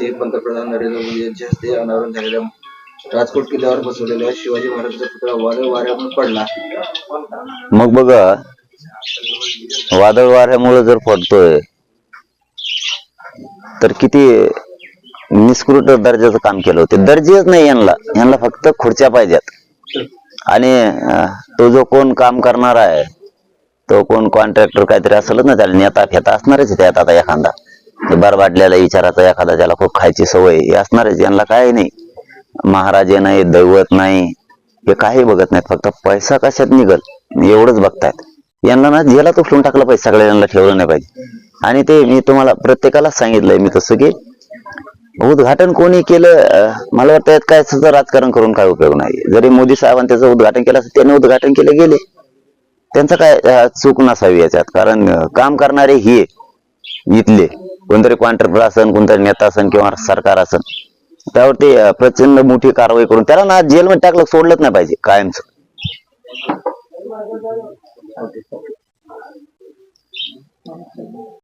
ते पंतप्रधान नरेंद्र मोदी यांच्या हस्ते अनावरण झालेल्या राजकोट किल्ल्यावर बसवलेल्या शिवाजी महाराजांचा पुतळा वादळ वाऱ्यामुळे पडला. मग बघा, वादळ वाऱ्यामुळे जर पडतोय तर किती निष्कृत दर्जाचं काम केलं होतं. दर्जेच नाही यांना फक्त खुर्च्या पाहिजेत. आणि तो जो कोण काम करणार आहे, तो कोण कॉन्ट्रॅक्टर काहीतरी असेलच ना, त्याला नेता फेता असणारच त्यात. आता एखादा बरबाटलेला विचाराचा एखादा, ज्याला खूप खायची सवय हे असणारच. यांना काही नाही, महाराजे नाही, दैवत नाही, हे काही बघत नाहीत. फक्त पैसा कशात निघल एवढंच बघतायत. यांना ना जेलात उचलून टाकलं पाहिजे, सगळ्यांना ठेवलं नाही पाहिजे. आणि ते मी तुम्हाला प्रत्येकाला सांगितलंय मी तसं, की उद्घाटन कोणी केलं, मला वाटतं काय सुद्धा राजकारण करून काय उपयोग नाही. जरी मोदी साहेबांनी त्याचं उद्घाटन केलं असं, त्यांनी उद्घाटन केले गेले, त्यांचं काय चूक नसावी याच्यात. कारण काम करणारे हे इथले कोणतरी कॉन्ट्रॅक्टर असन, कोणतरी नेता असन किंवा सरकार असन, त्यावरती प्रचंड मोठी कारवाई करून त्याला ना जेलमध्ये टाकलं, सोडलंच नाही पाहिजे कायमचं.